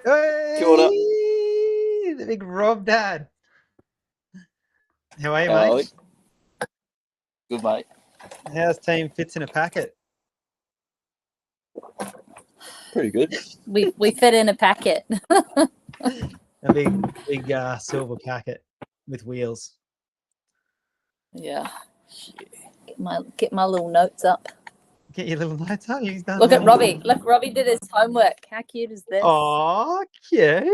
Hey, Kia ora. the big Rob dad. How are you, How are mate? Good, mate. How's team fits in a packet? Pretty good. We fit in a packet. A big silver packet with wheels. Yeah. Get my little notes up. Get your little notes up. He's done. Look at well. Robbie. Look, Robbie did his homework. How cute is this? Oh, cute.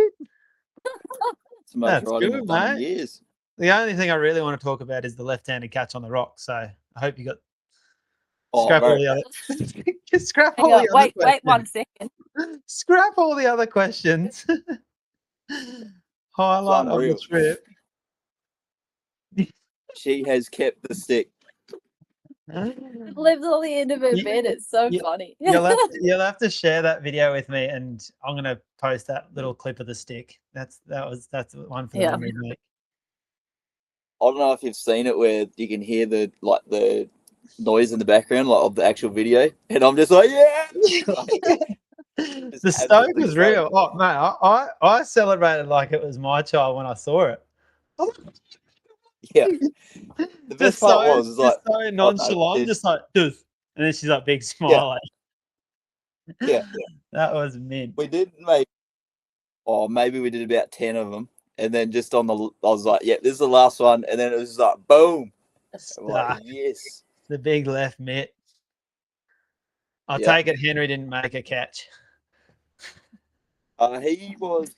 It's the most That's riding good, I've done in mate. years. The only thing I really want to talk about is the left-handed catch on the rock. So I hope you got scrap all the other. Just scrap Hang all on, the other wait 1 second. Scrap all the other questions. Highlight of the unreal. trip. She has kept the stick. It lives on the end of her bed. It's so funny. You'll have to share that video with me, and I'm gonna post that little clip of the stick. That's one for the memory bank. I don't know if you've seen it where you can hear the noise in the background, like of the actual video, and I'm just like, yeah. The stoke was real. Oh mate, I celebrated like it was my child when I saw it. Yeah. The best part was like so nonchalant, just like and then she's like big smile. Yeah. That was mint. We did maybe we did about 10 of them, and then just I was like, yeah, this is the last one, and then it was just like boom. I'm like, yes. The big left mitt. I'll take it Henry didn't make a catch. He was.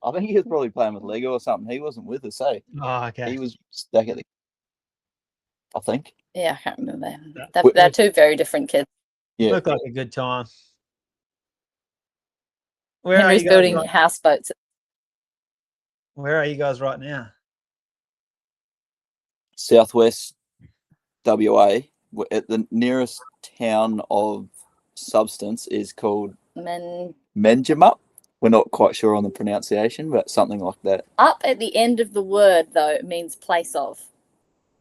I think he was probably playing with Lego or something. He wasn't with us, eh? Oh, okay. He was stuck at I think. Yeah, I can't remember. They're two very different kids. Yeah. Looked like a good time. Henry's building houseboats. Where are you guys right now? Southwest WA. At the nearest town of substance is called Menjimup. We're not quite sure on the pronunciation, but something like that. Up at the end of the word, though, it means place of.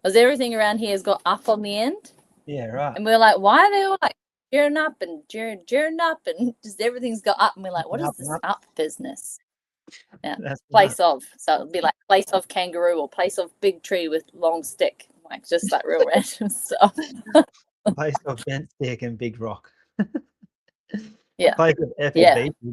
Because everything around here has got up on the end. Yeah, right. And we're like, why are they all like cheering up and cheering up and just everything's got up? And we're like, what is this up business? Yeah, place of. So it'll be like place of kangaroo or place of big tree with long stick. Like just like real random stuff. Place of bent stick and big rock. Yeah. Place of F and B.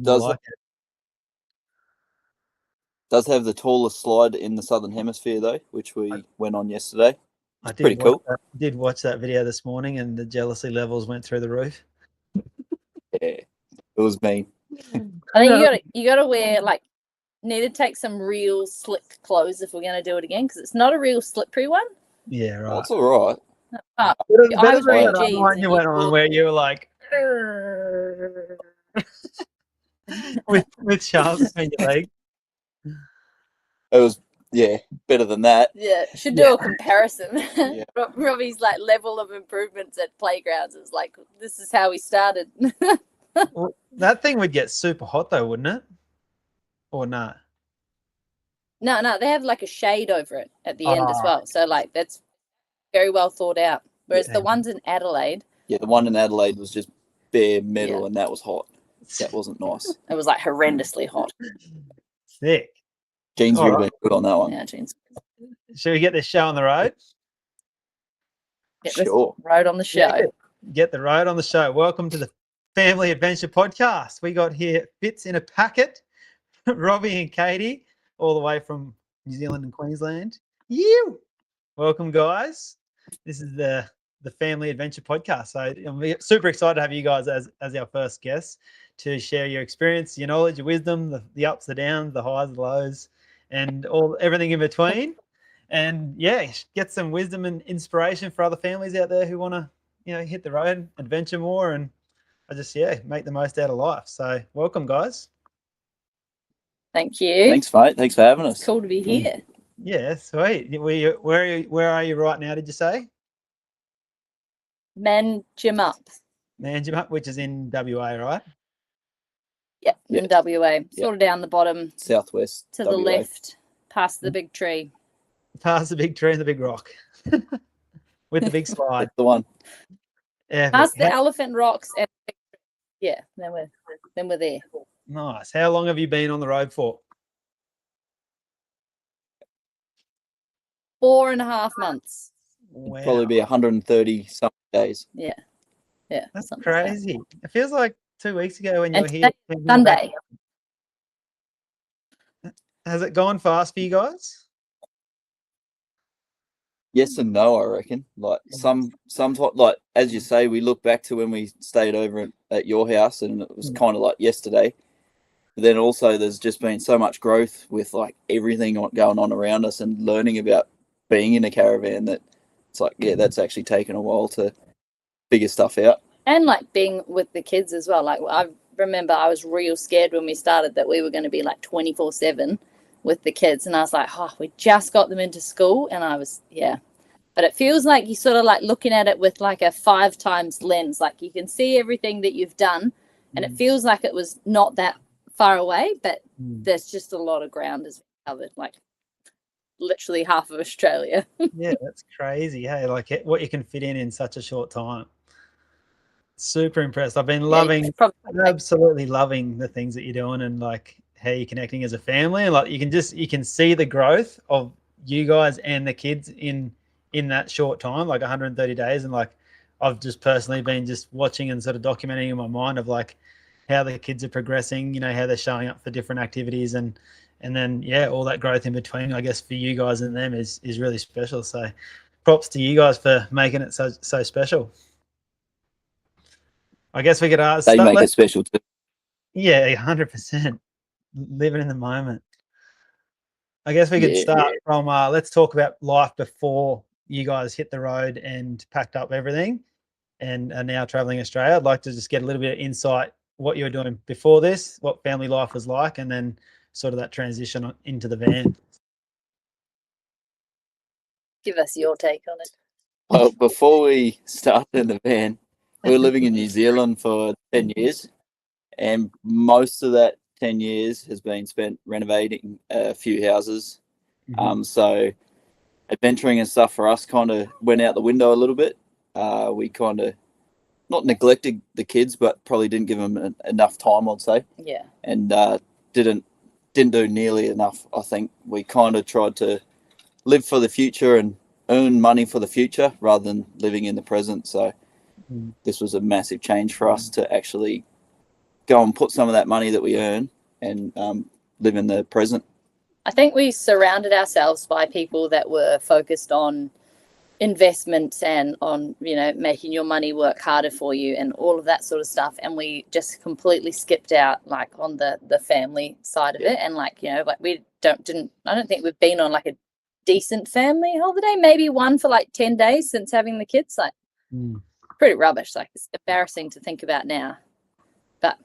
Does have the tallest slide in the Southern Hemisphere though, which we went on yesterday. It's pretty cool. I did watch that video this morning, and the jealousy levels went through the roof. Yeah, it was mean. I think you gotta wear need to take some real slick clothes if we're gonna do it again, because it's not a real slippery one. Yeah, right. Well, it's all right. I was wearing jeans. One you went on where you were like with sharks between your legs. It was better than that. Yeah, should do a comparison. Robbie's like level of improvements at playgrounds is like this is how we started. Well, that thing would get super hot though, wouldn't it? Or not? No, they have like a shade over it at the end as well. So like that's very well thought out. Whereas the ones in Adelaide. Yeah, the one in Adelaide was just bare metal and that was hot. That wasn't nice. It was like horrendously hot. Sick. Jeans would have been good on that one. Yeah, jeans. Should we get this show on the road? Get this road on the show. Get the road on the show. Welcome to the Family Adventure Podcast. We got here fits in a packet. Robbie and Katie, all the way from New Zealand and Queensland. You. Welcome, guys. This is the Family Adventure Podcast. So I'm super excited to have you guys as our first guests to share your experience, your knowledge, your wisdom, the ups, the downs, the highs, the lows, and everything in between. And get some wisdom and inspiration for other families out there who want to, hit the road, adventure more, and make the most out of life. So welcome, guys. Thank you. Thanks, mate. Thanks for having us. It's cool to be here. Yeah, sweet. Where are you right now, did you say? Menjimup. Menjimup, which is in WA, right? Yep, in WA. Sort of down the bottom. Southwest. To the left, past the big tree. Past the big tree and the big rock. With the big slide. That's the one. Yeah, past the elephant rocks and then we're there. Nice. How long have you been on the road for? 4.5 months. It'd probably be 130 some days. Yeah. That's crazy. Like it feels like 2 weeks ago when you were here. Sunday. Has it gone fast for you guys? Yes and no, I reckon. Like some like as you say, we look back to when we stayed over at your house, and it was kind of like yesterday. But then also, there's just been so much growth with like everything going on around us, and learning about being in a caravan that it's like, yeah, that's actually taken a while to figure stuff out. And like being with the kids as well. Like I remember I was real scared when we started that we were going to be like 24/7 with the kids. And I was like, oh, we just got them into school. And I was, yeah. But it feels like you sort of like looking at it with like a 5 times lens. Like you can see everything that you've done. And it feels like it was not that far away, but there's just a lot of ground as covered. Like literally half of Australia. Yeah, that's crazy. Hey, like what you can fit in such a short time. Super impressed. I've been absolutely loving the things that you're doing, and like how you're connecting as a family, and like you can see the growth of you guys and the kids in that short time, like 130 days. And like I've just personally been just watching and sort of documenting in my mind of like how the kids are progressing, you know, how they're showing up for different activities, and then yeah, all that growth in between, I guess, for you guys and them is really special. So props to you guys for making it so special. I guess we could ask. They make it special too. Yeah, 100%. Living in the moment. I guess we could start from, let's talk about life before you guys hit the road and packed up everything and are now traveling Australia. I'd like to just get a little bit of insight, what you were doing before this, what family life was like, and then sort of that transition into the van. Give us your take on it. Well, before we started in the van, we were living in New Zealand for 10 years, and most of that 10 years has been spent renovating a few houses. So adventuring and stuff for us kind of went out the window a little bit. We kind of not neglected the kids, but probably didn't give them enough time, I'd say. Yeah. And didn't do nearly enough. I think we kind of tried to live for the future and earn money for the future rather than living in the present. So this was a massive change for us to actually go and put some of that money that we earn and live in the present. I think we surrounded ourselves by people that were focused on investments and on, you know, making your money work harder for you and all of that sort of stuff. And we just completely skipped out like on the family side of it. And like, you know, like I don't think we've been on like a decent family holiday, maybe one for like 10 days since having the kids. Like pretty rubbish. Like it's embarrassing to think about now, but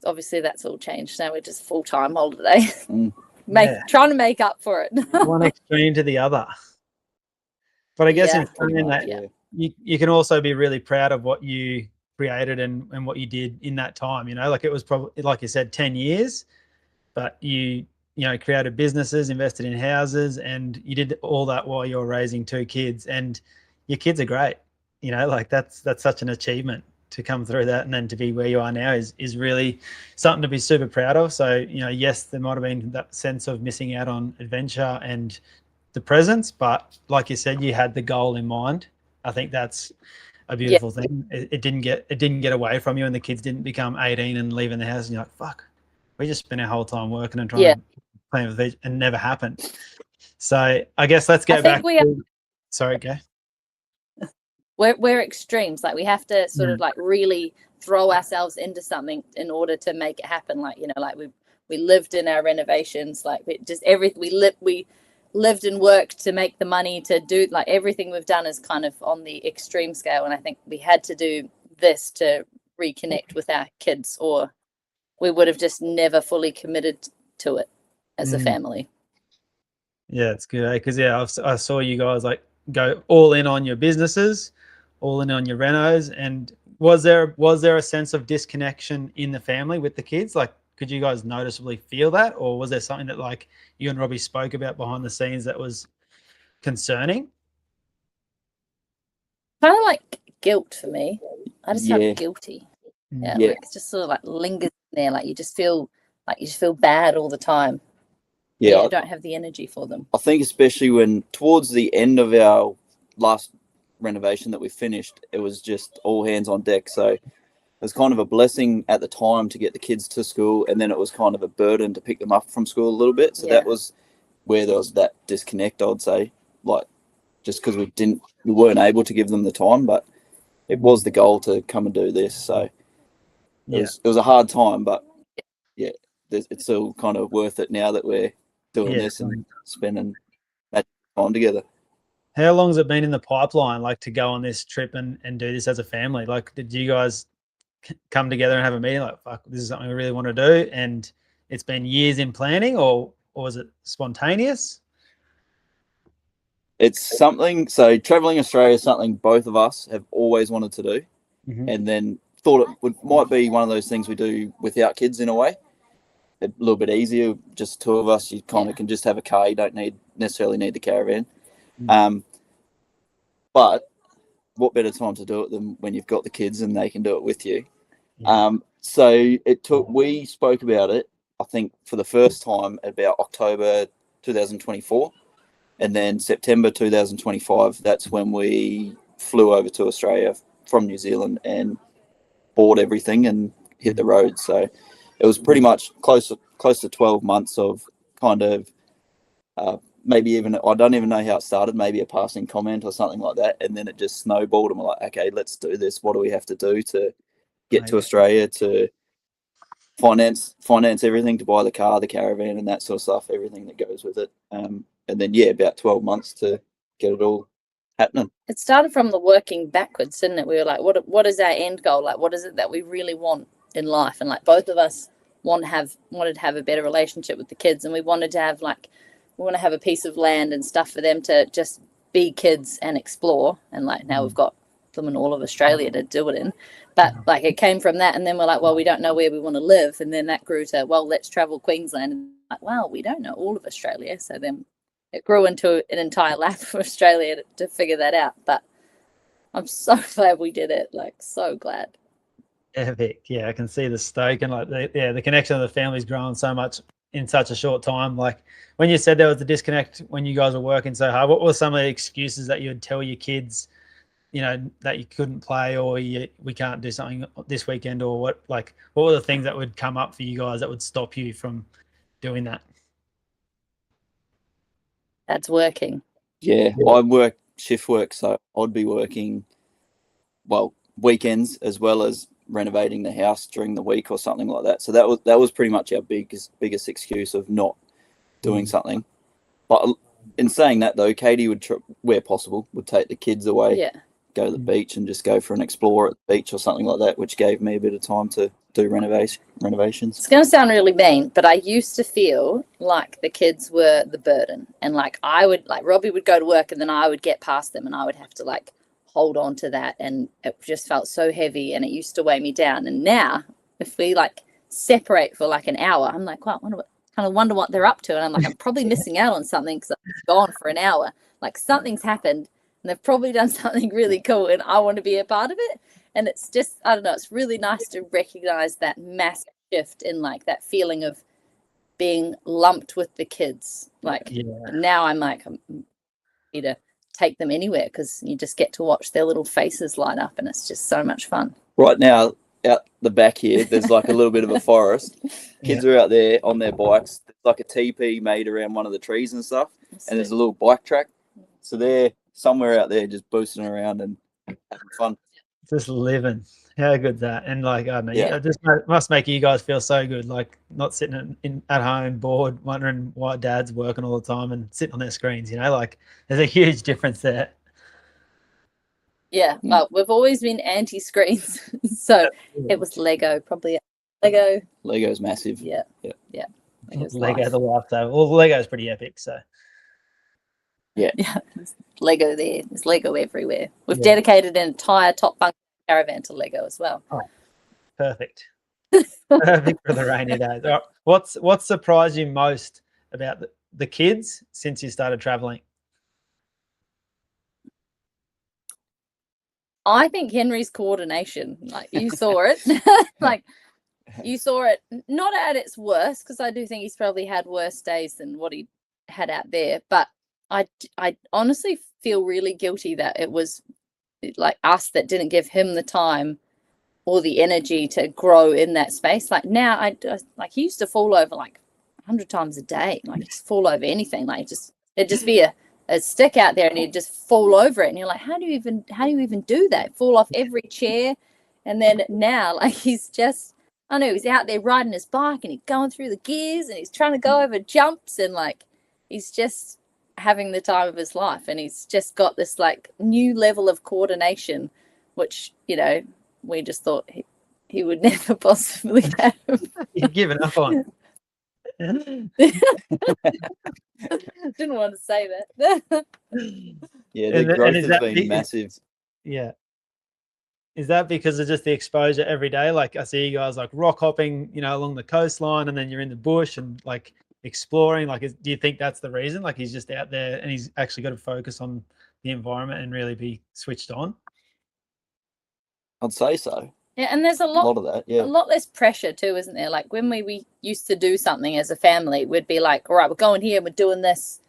obviously that's all changed. Now we're just full-time holiday. Trying to make up for it. One extreme to the other. But I guess in saying that, you can also be really proud of what you created and what you did in that time. You know, like it was probably, like you said, 10 years, but you created businesses, invested in houses, and you did all that while you're raising 2 kids. And your kids are great. You know, like that's such an achievement to come through that, and then to be where you are now is really something to be super proud of. So, you know, yes, there might have been that sense of missing out on adventure and the presence, but like you said, you had the goal in mind. I think that's a beautiful thing. It didn't get away from you, and the kids didn't become 18 and leaving the house and you're like, fuck, we just spent our whole time working and trying to play with it, and never happened. So I guess let's go back. Sorry, go. We're extremes. Like we have to sort of like really throw ourselves into something in order to make it happen. Like, you know, like we lived in our renovations, like we lived and worked to make the money to do, like everything we've done is kind of on the extreme scale. And I think we had to do this to reconnect with our kids, or we would have just never fully committed to it as a family. Yeah, it's good, because I saw you guys like go all in on your businesses, all in on your renos. And was there a sense of disconnection in the family with the kids? Like, could you guys noticeably feel that, or was there something that like you and Robbie spoke about behind the scenes that was concerning? Kind of like guilt for me. I just felt guilty. Like, it just sort of like lingers in there. Like you just feel bad all the time. Yeah, I don't have the energy for them. I think especially when towards the end of our last renovation that we finished, it was just all hands on deck. So it was kind of a blessing at the time to get the kids to school, and then it was kind of a burden to pick them up from school a little bit. So that was where there was that disconnect, I'd say, like just because we weren't able to give them the time, but it was the goal to come and do this. So it was a hard time, but yeah, it's still kind of worth it now that we're doing this and spending that time together. How long has it been in the pipeline, like to go on this trip and do this as a family? Like, did you guys come together and have a meeting like, fuck, this is something we really want to do, and it's been years in planning, or was it spontaneous? It's something, so traveling Australia is something both of us have always wanted to do, and then thought might be one of those things we do without kids in a way. A little bit easier, just two of us. You kind of can just have a car. You don't necessarily need the caravan. But what better time to do it than when you've got the kids and they can do it with you? So we spoke about it, I think, for the first time about October 2024, and then September 2025. That's when we flew over to Australia from New Zealand and bought everything and hit the road. So it was pretty much close to 12 months of kind of maybe even, I don't even know how it started, maybe a passing comment or something like that, and then it just snowballed and we're like, okay, let's do this. What do we have to do to get to Australia, to finance everything, to buy the car, the caravan, and that sort of stuff, everything that goes with it. And then about 12 months to get it all happening. It started from the working backwards, didn't it? We were like, what is our end goal? Like, what is it that we really want in life? And like both of us wanted to have a better relationship with the kids, and we wanted to have we want to have a piece of land and stuff for them to just be kids and explore. And like now we've got them in all of Australia to do it in. But like it came from that, and then we're like, well, we don't know where we want to live, and then that grew to, well, let's travel Queensland. And like, wow, we don't know all of Australia. So then it grew into an entire lap for Australia to figure that out. But I'm so glad we did it. Like, so glad. Epic. Yeah, I can see the stoke and like the connection of the family's grown so much in such a short time. Like when you said there was a disconnect when you guys were working so hard, what were some of the excuses that you would tell your kids, that you couldn't play, or we can't do something this weekend, or what were the things that would come up for you guys that would stop you from doing that? That's working. Yeah. I work shift work, so I'd be working, weekends as well as renovating the house during the week or something like that. So that was pretty much our biggest excuse of not doing something. But in saying that though, Katie would where possible would take the kids away, go to the beach and just go for an explore at the beach or something like that, which gave me a bit of time to do renovations. It's going to sound really mean, but I used to feel like the kids were the burden, and like Robbie would go to work and then I would get past them and I would have to hold on to that, and it just felt so heavy and it used to weigh me down. And now if we separate for an hour, I'm like, wow, I wonder what they're up to, and I'm like, I'm probably missing out on something because I'm gone for an hour. Like something's happened and they've probably done something really cool and I want to be a part of it. And it's just, I don't know, it's really nice to recognize that massive shift in that feeling of being lumped with the kids. Now I'm I'm happy to take them anywhere because you just get to watch their little faces light up, and it's just so much fun. Right now, out the back here, there's a little bit of a forest. Kids are out there on their bikes. There's a teepee made around one of the trees and stuff, and there's a little bike track. So they're somewhere out there just boosting around and having fun. Just living. How good's that? And I don't know, it just must make you guys feel so good, not sitting at home bored, wondering why dad's working all the time and sitting on their screens. There's a huge difference there. Yeah, well, we've always been anti-screens, so it was Lego, probably Lego. Lego's massive. Yeah. Lego the lifestyle. Well, Lego's pretty epic, so. Yeah, there's Lego there. There's Lego everywhere. We've dedicated an entire top bunk caravan to Lego as well. Oh, perfect. Perfect for the rainy days. Right. What's surprised you most about the kids since you started traveling? I think Henry's coordination, you saw it, you saw it not at its worst, because I do think he's probably had worse days than what he had out there. But I honestly feel really guilty that it was like us that didn't give him the time or the energy to grow in that space. Like now, like he used to fall over like 100 times a day. Like just fall over anything. Like it'd just be a stick out there and he'd just fall over it. And you're like, how do you even do that? Fall off every chair. And then now, like he's just, I know he's out there riding his bike and he's going through the gears and he's trying to go over jumps and like he's just having the time of his life, and he's just got this like new level of coordination, which, you know, we just thought he would never possibly have. You've given up on. Didn't want to say that. Yeah, the growth has been massive. Yeah. Is that because of just the exposure every day? Like I see you guys like rock hopping, you know, along the coastline, and then you're in the bush and like exploring. Like, do you think that's the reason? Like he's just out there and he's actually got to focus on the environment and really be switched on? I'd say so. Yeah, and there's a lot of that. Yeah, a lot less pressure too, isn't there? Like when we used to do something as a family, we'd be like, all right, we're going here, we're doing this.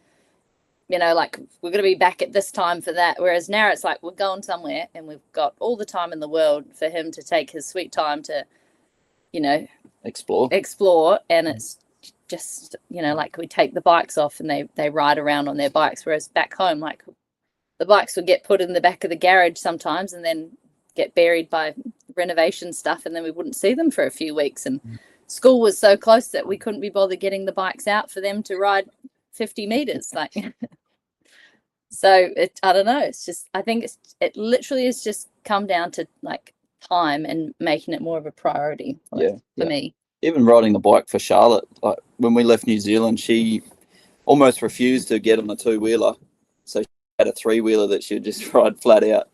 You know, like we're going to be back at this time for that. Whereas now it's like we're going somewhere and we've got all the time in the world for him to take his sweet time to, you know, explore. And it's just, you know, like we take the bikes off and they ride around on their bikes. Whereas back home, like the bikes would get put in the back of the garage sometimes and then get buried by renovation stuff, and then we wouldn't see them for a few weeks. And school was so close that we couldn't be bothered getting the bikes out for them to ride 50 meters. Like, so I don't know. It's just, I think it literally has just come down to like time and making it more of a priority for me. Even riding the bike for Charlotte, like when we left New Zealand, she almost refused to get on the two-wheeler. So she had a three-wheeler that she would just ride flat out.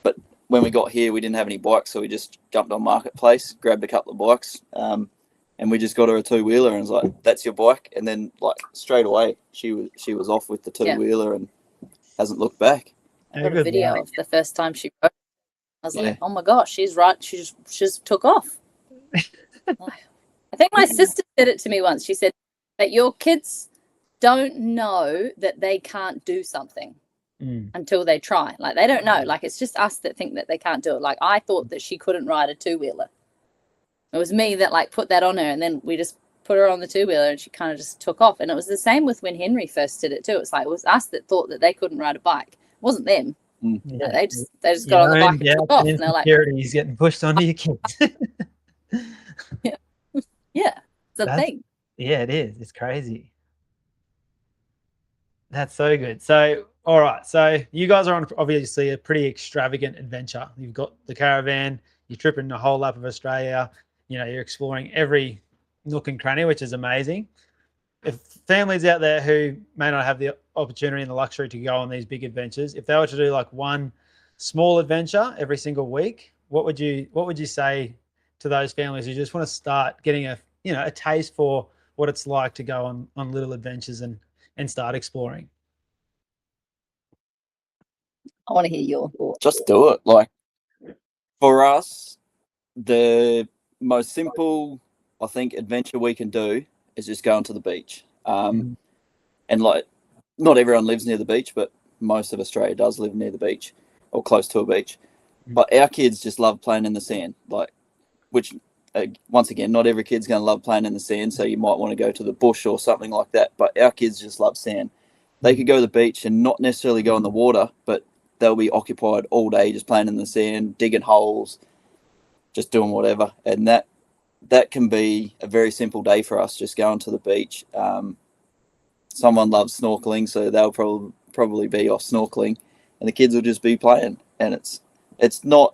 But when we got here, we didn't have any bikes, so we just jumped on Marketplace, grabbed a couple of bikes, and we just got her a two-wheeler and was like, that's your bike. And then like straight away, she was off with the two-wheeler and hasn't looked back. I got a video of the first time she rode. I was like, oh my gosh, she's right. She just took off. I think my sister said it to me once. She said that your kids don't know that they can't do something until they try. Like they don't know. Like it's just us that think that they can't do it. Like I thought that she couldn't ride a two-wheeler. It was me that like put that on her, and then we just put her on the two-wheeler and she kind of just took off. And it was the same with when Henry first did it too. It's like it was us that thought that they couldn't ride a bike. It wasn't them. Yeah. They just got on the bike and took off. And they're like, he's getting pushed onto your kids. Yeah, it's a thing. Yeah, it is. It's crazy. That's so good. So, all right. So you guys are on obviously a pretty extravagant adventure. You've got the caravan. You're tripping the whole lap of Australia. You know, you're exploring every nook and cranny, which is amazing. If families out there who may not have the opportunity and the luxury to go on these big adventures, if they were to do like one small adventure every single week, what would you say to those families who just want to start getting a taste for what it's like to go on little adventures and start exploring? I want to hear your thoughts. Just do it. Like for us, the most simple, I think, adventure we can do is just going to the beach. And like, not everyone lives near the beach, but most of Australia does live near the beach or close to a beach. But our kids just love playing in the sand, like, which once again, not every kid's going to love playing in the sand. So you might want to go to the bush or something like that. But our kids just love sand. They could go to the beach and not necessarily go in the water, but they'll be occupied all day just playing in the sand, digging holes, just doing whatever. And that can be a very simple day for us, just going to the beach. Someone loves snorkeling, so they'll probably be off snorkeling, and the kids will just be playing. And it's not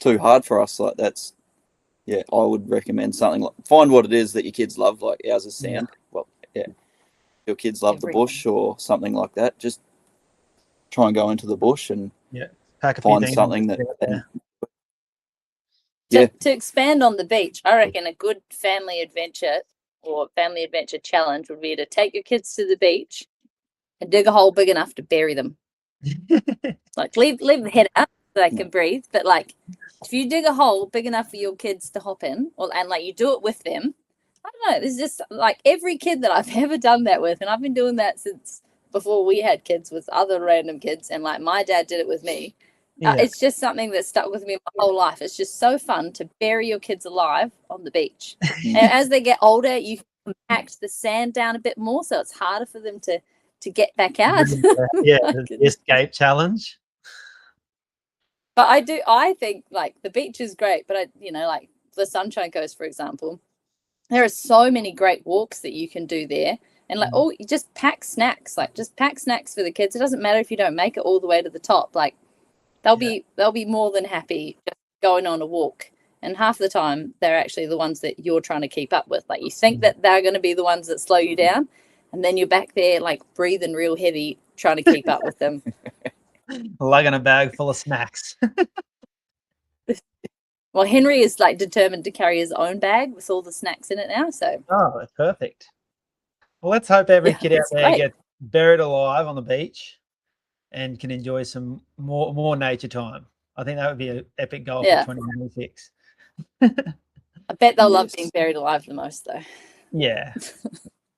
too hard for us. Like that's, I would recommend something like find what it is that your kids love. Like ours is sand. Well, your kids love the bush or something like that. Just try and go into the bush and find something that. To expand on the beach, I reckon a good family adventure or family adventure challenge would be to take your kids to the beach and dig a hole big enough to bury them. Like leave the head out. they can breathe. But like, if you dig a hole big enough for your kids to hop in, and like you do it with them, I don't know. There's just like every kid that I've ever done that with, and I've been doing that since before we had kids with other random kids, and like my dad did it with me. It's just something that stuck with me my whole life. It's just so fun to bury your kids alive on the beach. And as they get older, you compact the sand down a bit more, so it's harder for them to get back out. The escape challenge. But I think like the beach is great, but like the Sunshine Coast, for example, there are so many great walks that you can do there. And like, you just pack snacks, for the kids. It doesn't matter if you don't make it all the way to the top. Like they'll be more than happy just going on a walk. And half the time they're actually the ones that you're trying to keep up with. Like you think that they're going to be the ones that slow you down, and then you're back there like breathing real heavy, trying to keep up with them. Lugging a bag full of snacks. Well, Henry is like determined to carry his own bag with all the snacks in it now. So that's perfect. Well, let's hope every kid out there gets buried alive on the beach and can enjoy some more nature time. I think that would be an epic goal for 2026. I bet they'll love being buried alive the most, though. Yeah,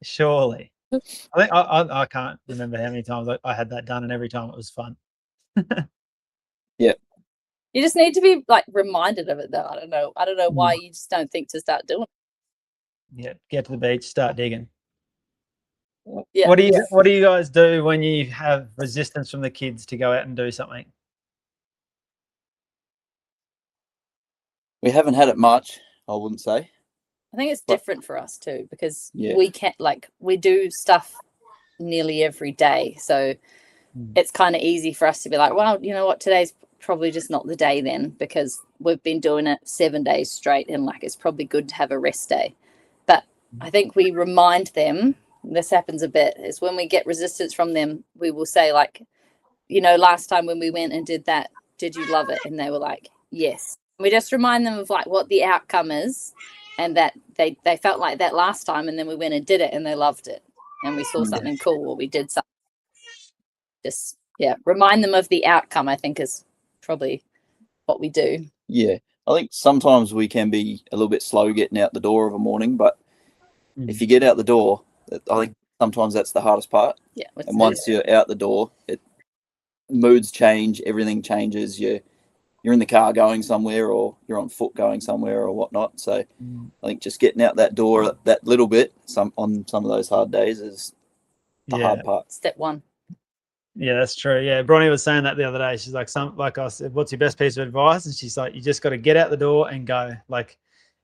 surely. I think I can't remember how many times I had that done, and every time it was fun. Yeah. You just need to be like reminded of it, though. I don't know why you just don't think to start doing it. Yeah, get to the beach, start digging. Yeah. What do you guys do when you have resistance from the kids to go out and do something? We haven't had it much, I wouldn't say. I think it's different for us too, because we can't we do stuff nearly every day. So it's kind of easy for us to be like, well, you know what, today's probably just not the day then, because we've been doing it 7 days straight, and like it's probably good to have a rest day. But I think we remind them, this happens a bit, is when we get resistance from them, we will say like, last time when we went and did that, did you love it? And they were like, yes. We just remind them of like what the outcome is, and that they felt like that last time, and then we went and did it and they loved it, and we saw something cool, or we did something. Just remind them of the outcome, I think, is probably what we do. Yeah, I think sometimes we can be a little bit slow getting out the door of a morning, but if you get out the door, I think sometimes that's the hardest part. Yeah, and once you're out the door, moods change, everything changes. You're in the car going somewhere, or you're on foot going somewhere, or whatnot. So I think just getting out that door that little bit on some of those hard days is the hard part. Step one. Yeah, that's true. Yeah, Bronnie was saying that the other day. She's like, like I said, what's your best piece of advice? And she's like, you just got to get out the door and go. Like,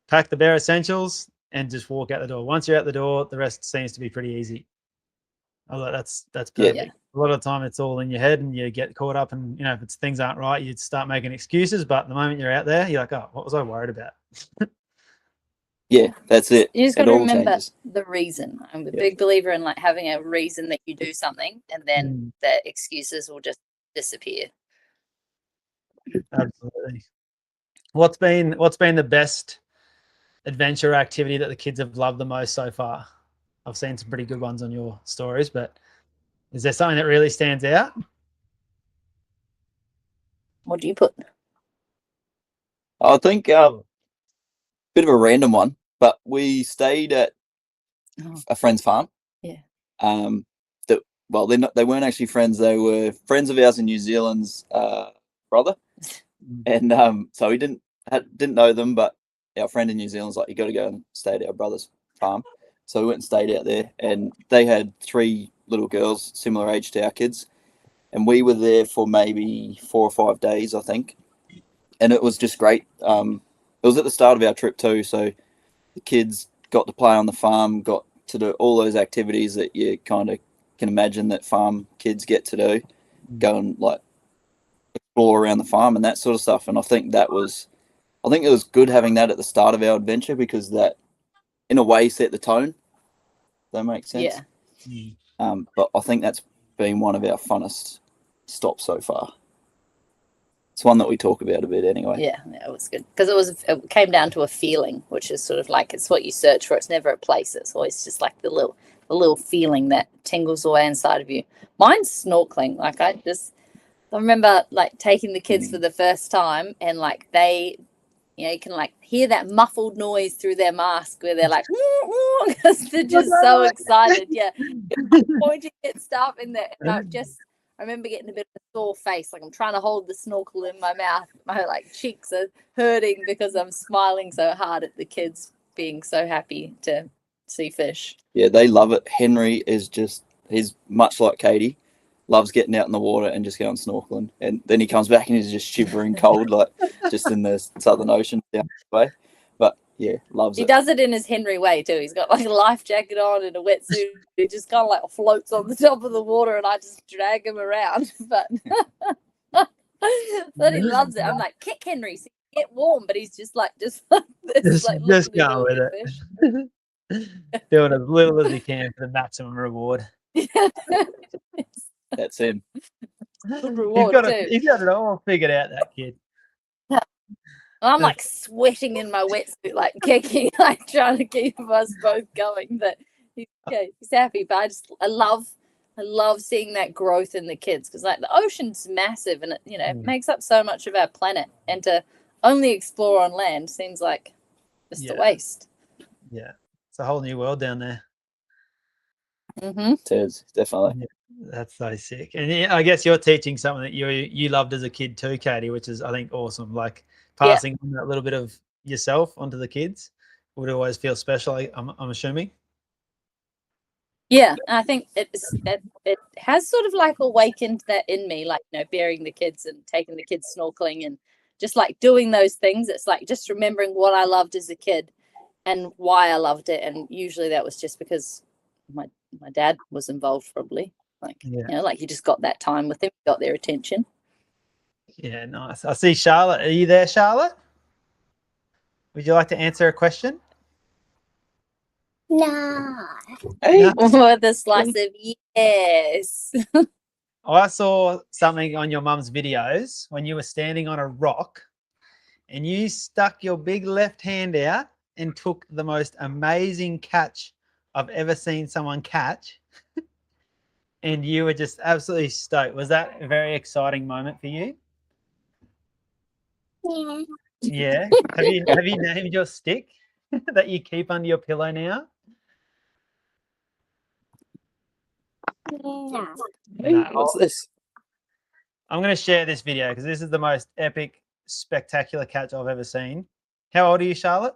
pack the bare essentials and just walk out the door. Once you're out the door, the rest seems to be pretty easy. I thought that's perfect. Yeah. A lot of the time it's all in your head, and you get caught up, and if things aren't right, you start making excuses. But the moment you're out there, you're like, oh, what was I worried about? Yeah, that's it. You just got to remember the reason. I'm a big believer in like having a reason that you do something, and then the excuses will just disappear. Absolutely. What's been the best adventure activity that the kids have loved the most so far? I've seen some pretty good ones on your stories, but is there something that really stands out? What do you put? I think a bit of a random one, but we stayed at a friend's farm. Yeah. They weren't actually friends. They were friends of ours in New Zealand's brother, and so we didn't know them, but our friend in New Zealand's like, you got to go and stay at our brother's farm. So we went and stayed out there, and they had 3 little girls, similar age to our kids, and we were there for maybe 4 or 5 days, I think, and it was just great. It was at the start of our trip too, so the kids got to play on the farm, got to do all those activities that you kind of can imagine that farm kids get to do, go and like explore around the farm and that sort of stuff. And I think it was good having that at the start of our adventure, because that in a way set the tone. Does that make sense? Yeah. But I think that's been one of our funnest stops so far. It's one that we talk about a bit anyway. Yeah, it was good, because it came down to a feeling, which is sort of like, it's what you search for. It's never a place. It's always just like the little feeling that tingles away inside of you. Mine's snorkeling. Like I remember like taking the kids for the first time, and like they, you can like hear that muffled noise through their mask where they're like, because they're just so excited. Yeah, pointing at stuff in there. And I remember getting a bit of a sore face, like I'm trying to hold the snorkel in my mouth. My like cheeks are hurting because I'm smiling so hard at the kids being so happy to see fish. Yeah, they love it. Henry is he's much like Katie, loves getting out in the water and just going snorkeling. And then he comes back and he's just shivering cold, like just in the Southern Ocean down the way. But yeah, loves it. He does it in his Henry way too. He's got like a life jacket on and a wetsuit. He just kind of like floats on the top of the water, and I just drag him around. But he loves it. I'm like, kick Henry, so you get warm. But he's just like just going with it. Doing as little as he can for the maximum reward. That's him. Good reward he's got it all figured out, that kid. I'm like sweating in my wetsuit, like kicking, like trying to keep us both going. But he's happy. But I love seeing that growth in the kids, because like the ocean's massive, and it makes up so much of our planet, and to only explore on land seems like just a waste. Yeah, it's a whole new world down there. It is, definitely. Yeah, that's so sick. And I guess you're teaching something that you loved as a kid too, Katie, which is, I think, awesome. Like passing on that little bit of yourself onto the kids would always feel special, I'm assuming. Yeah, I think it has sort of like awakened that in me, like, bearing the kids and taking the kids snorkeling and just like doing those things. It's like just remembering what I loved as a kid and why I loved it. And usually that was just because my dad was involved, probably. Like, like you just got that time with them, got their attention. Yeah, nice. I see Charlotte. Are you there, Charlotte? Would you like to answer a question? No. Hey. With a slice of yes. I saw something on your mum's videos when you were standing on a rock and you stuck your big left hand out and took the most amazing catch I've ever seen someone catch. And you were just absolutely stoked. Was that a very exciting moment for you? Yeah. Yeah. Have you named your stick that you keep under your pillow now? No. What's this? I'm going to share this video because this is the most epic, spectacular catch I've ever seen. How old are you, Charlotte?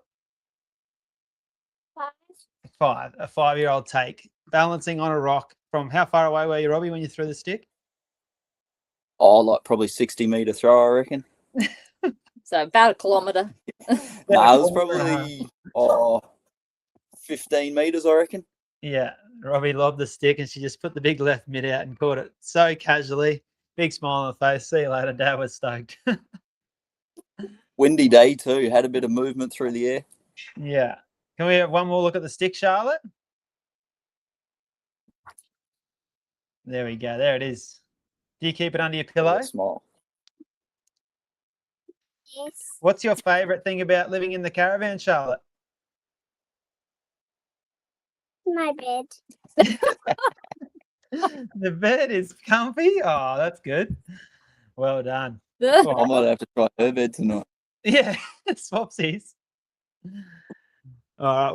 5. A 5-year-old take, balancing on a rock. From how far away were you, Robbie, when you threw the stick? Oh, like probably 60-meter throw, I reckon. So about a kilometre. No, it was probably 15 meters, I reckon. Yeah, Robbie lobbed the stick and she just put the big left mid out and caught it so casually. Big smile on the face. See you later. Dad was stoked. Windy day too. Had a bit of movement through the air. Yeah. Can we have one more look at the stick, Charlotte? There we go. There it is. Do you keep it under your pillow? Yeah, small. Yes. What's your favourite thing about living in the caravan, Charlotte? My bed. The bed is comfy. Oh, that's good. Well done. I might have to try her bed tonight. Yeah, swapsies. All right.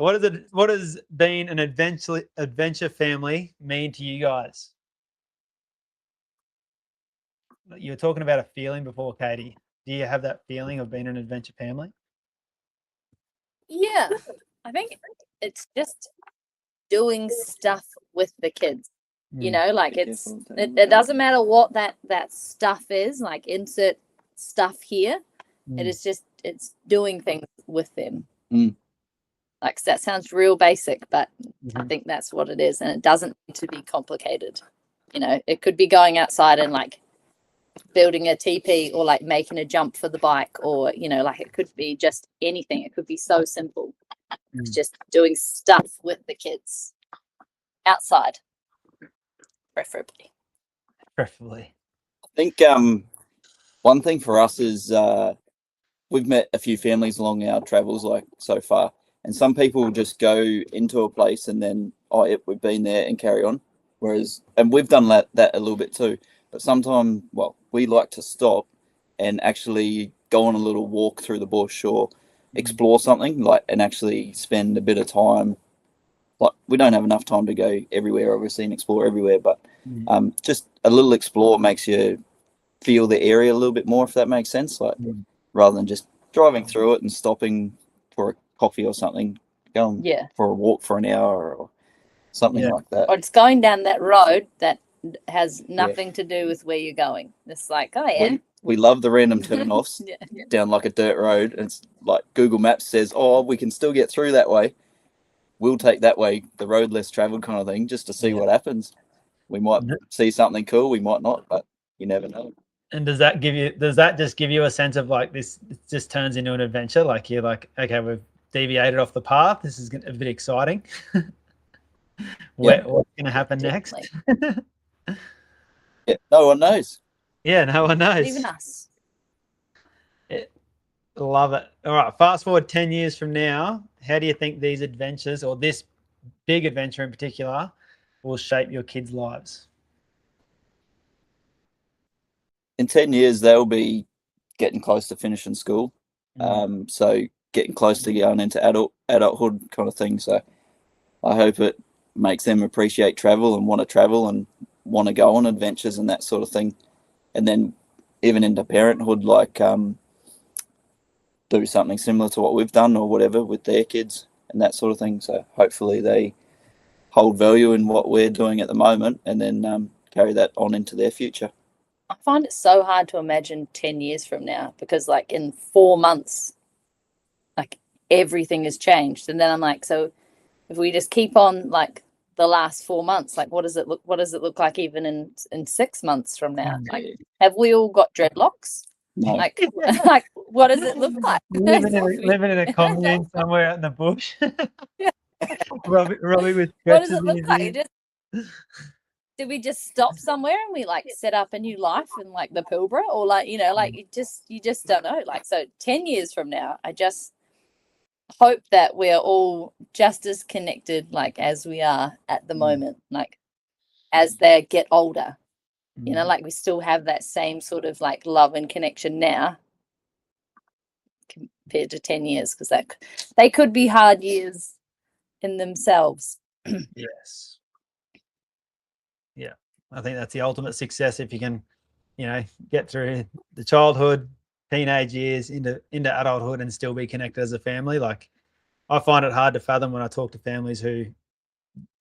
What does being an adventure family mean to you guys? You were talking about a feeling before, Katie. Do you have that feeling of being an adventure family? Yeah, I think it's just doing stuff with the kids. Like it doesn't matter what that stuff is, like insert stuff here. It is just, it's doing things with them. Like, that sounds real basic, but I think that's what it is. And it doesn't need to be complicated. It could be going outside and like building a teepee, or like making a jump for the bike, or like it could be just anything. It could be so simple. It's just doing stuff with the kids outside, preferably. I think one thing for us is we've met a few families along our travels, like so far, and some people just go into a place and then we've been there and carry on. And we've done that a little bit too. But sometimes, we like to stop and actually go on a little walk through the bush or explore something, like, and actually spend a bit of time. Like, we don't have enough time to go everywhere, obviously, and explore everywhere, but just a little explore makes you feel the area a little bit more, if that makes sense. Like, rather than just driving through it and stopping for a coffee or something, going for a walk for an hour or something like that. Or it's going down that road that has nothing to do with where you're going. It's like, oh yeah. We love the random turn-offs down like a dirt road. And it's like Google Maps says, oh, we can still get through that way. We'll take that way, the road less traveled kind of thing, just to see what happens. We might see something cool, we might not, but you never know. And does that just give you a sense of like this? It just turns into an adventure. Like you're like, okay, we've deviated off the path. This is a bit exciting. What's going to happen next? No one knows. Yeah, no one knows. Even us. Love it. All right, fast forward 10 years from now, how do you think these adventures, or this big adventure in particular, will shape your kids' lives? In 10 years, they'll be getting close to finishing school. So getting close to going into adulthood kind of thing. So I hope it makes them appreciate travel and want to go on adventures and that sort of thing. And then even into parenthood, like do something similar to what we've done or whatever with their kids and that sort of thing. So hopefully they hold value in what we're doing at the moment and then carry that on into their future. I find it so hard to imagine 10 years from now because like in 4 months, like everything has changed. And then I'm like, so if we just keep on like the last 4 months, like what does it look like even in 6 months from now? Like, have we all got dreadlocks? No. Like what does it look like? Living in a commune somewhere out in the bush. Robbie with what does stretches it in look his like? ears. Did we just stop somewhere and we like set up a new life in like the Pilbara, or like, you know, like you just don't know. Like, so 10 years from now, I just hope that we're all just as connected like as we are at the moment, like as they get older, you know, like we still have that same sort of like love and connection now compared to 10 years, because they could be hard years in themselves. Yes. Yeah, I think that's the ultimate success if you can, you know, get through the childhood, teenage years into adulthood and still be connected as a family. Like, I find it hard to fathom when I talk to families who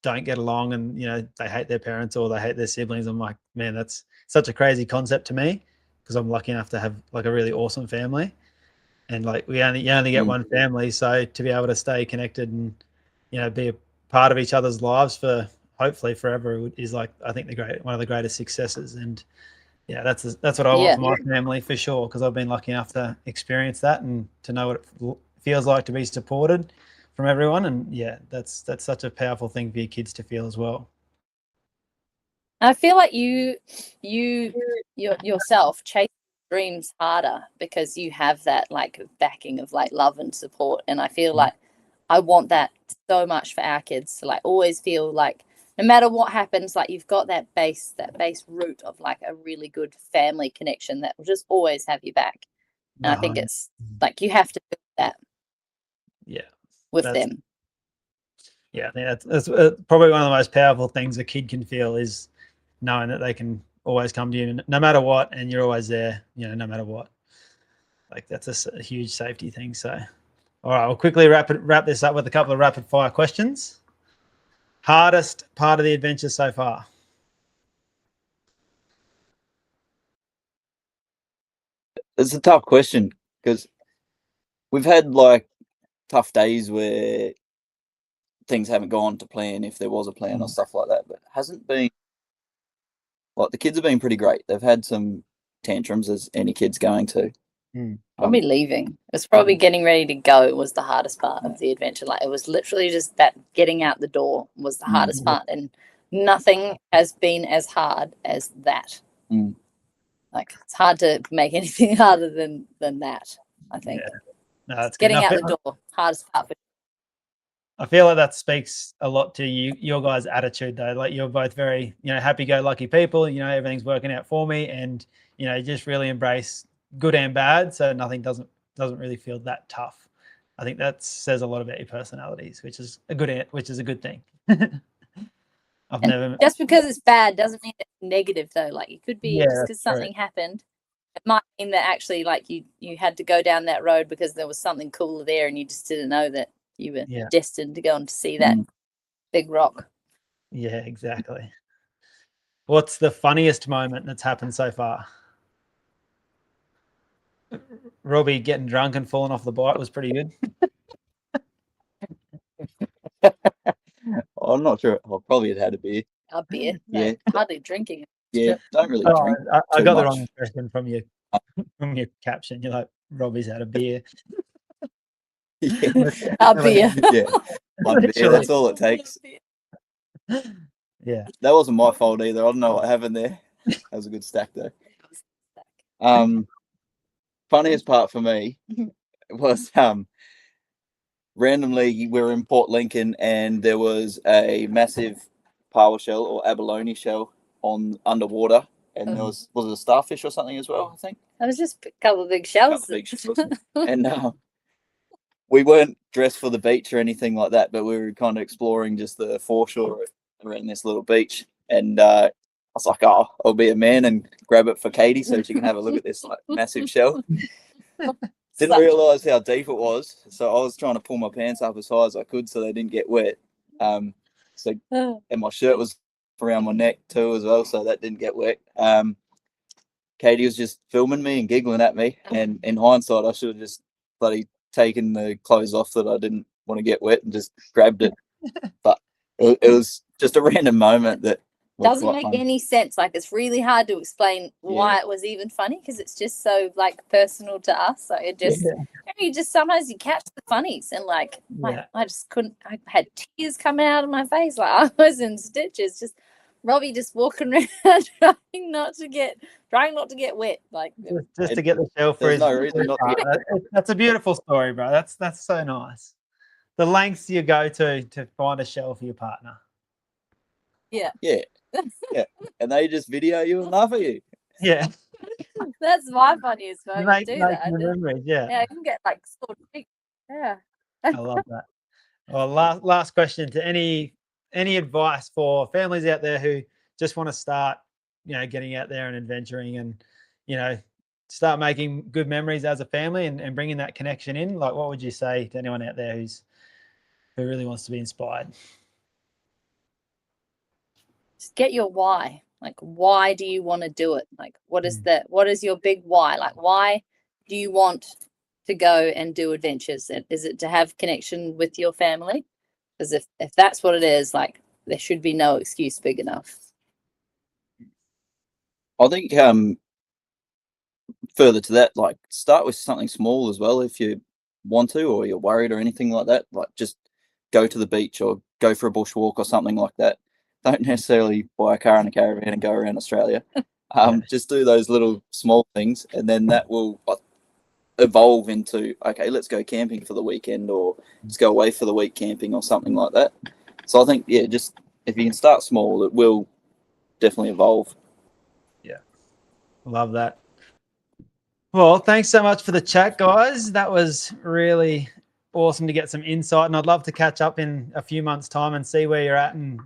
don't get along and, you know, they hate their parents or they hate their siblings. I'm like, man, that's such a crazy concept to me, because I'm lucky enough to have like a really awesome family, and like you only get one family, so to be able to stay connected and, you know, be a part of each other's lives for hopefully forever is like, I think one of the greatest successes. And yeah, that's what I want for my family for sure, because I've been lucky enough to experience that and to know what it feels like to be supported from everyone. And yeah, that's such a powerful thing for your kids to feel as well. I feel like you yourself chase dreams harder because you have that like backing of like love and support. And I feel like I want that so much for our kids to like always feel like no matter what happens, like you've got that base root of like a really good family connection that will just always have you back. And I think it's like you have to build that. Yeah. With them. Yeah, I think that's probably one of the most powerful things a kid can feel, is knowing that they can always come to you no matter what, and you're always there, you know, no matter what. Like, that's a huge safety thing. So, all right, we'll quickly wrap this up with a couple of rapid fire questions. Hardest part of the adventure so far? It's a tough question because we've had like tough days where things haven't gone to plan, if there was a plan or stuff like that, but it hasn't been like, the kids have been pretty great. They've had some tantrums, as any kid's going to. Probably leaving. It's probably getting ready to go was the hardest part of the adventure. Like, it was literally just that getting out the door was the hardest part, and nothing has been as hard as that. Like, it's hard to make anything harder than that, I think. Yeah. No, that's getting good. out the door, hardest part. I feel like that speaks a lot to your guys' attitude, though. Like, you're both very, happy-go-lucky people. Everything's working out for me, and just really embrace good and bad. So nothing doesn't really feel that tough. I think that says a lot about your personalities, which is a good thing. Just because it's bad doesn't mean it's negative, though. Like, it could be just because something happened. It might mean that actually, like, you had to go down that road because there was something cooler there, and you just didn't know that you were destined to go and see that big rock. Yeah, exactly. What's the funniest moment that's happened so far? Robbie getting drunk and falling off the bike was pretty good. I'm not sure. I probably had a beer. A beer? Yeah. Hardly drinking. Yeah, don't really drink. I got the wrong impression from your caption. You're like, Robbie's had a beer. A beer. Yeah, one beer. That's all it takes. Yeah. That wasn't my fault either. I don't know what happened there. That was a good stack though. Funniest part for me was randomly we were in Port Lincoln and there was a massive power shell or abalone shell on underwater, and there was it a starfish or something as well, I think. That was just a couple of big shells. And we weren't dressed for the beach or anything like that, but we were kind of exploring just the foreshore around this little beach. And I was like, oh, I'll be a man and grab it for Katie so she can have a look at this like massive shell. Didn't realise how deep it was, so I was trying to pull my pants up as high as I could so they didn't get wet. And my shirt was around my neck too as well, so that didn't get wet. Katie was just filming me and giggling at me, and in hindsight, I should have just bloody taken the clothes off that I didn't want to get wet and just grabbed it. But it was just a random moment that doesn't make any sense. Like, it's really hard to explain why it was even funny because it's just so like personal to us. So it just you just sometimes you catch the funnies and like I just couldn't. I had tears coming out of my face. Like, I was in stitches. Just Robbie just walking around trying not to get wet. Like, just to get the shell for his. No reason not to get. That's a beautiful story, bro. That's so nice. The lengths you go to find a shell for your partner. Yeah. And they just video you and laugh at you. Yeah. That's my funniest moment. Yeah, I can get like sore feet. Yeah. I love that. Well, last question: to any advice for families out there who just want to start, getting out there and adventuring and, start making good memories as a family and bringing that connection in? Like, what would you say to anyone out there who really wants to be inspired? Just get your why. Like, why do you want to do it? Like, what is your big why? Like, why do you want to go and do adventures? Is it to have connection with your family? Because if that's what it is, like, there should be no excuse big enough. I think further to that, like, start with something small as well if you want to, or you're worried or anything like that. Like, just go to the beach or go for a bushwalk or something like that. Don't necessarily buy a car and a caravan and go around Australia. Just do those little small things, and then that will evolve into, okay, let's go camping for the weekend, or let's go away for the week camping or something like that. So I think, just if you can start small, it will definitely evolve. Yeah. Love that. Well, thanks so much for the chat, guys. That was really awesome to get some insight, and I'd love to catch up in a few months' time and see where you're at, and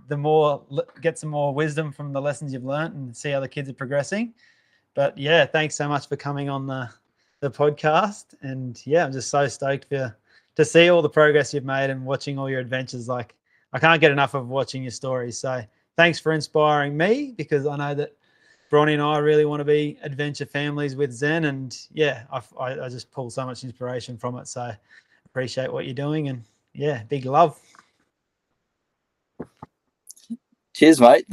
get some more wisdom from the lessons you've learned and see how the kids are progressing. But yeah, thanks so much for coming on the podcast, and I'm just so stoked to see all the progress you've made and watching all your adventures. Like, I can't get enough of watching your stories. So thanks for inspiring me, because I know that Bronnie and I really want to be adventure families with Zen, and I just pull so much inspiration from it. So appreciate what you're doing, and big love. Cheers, mate.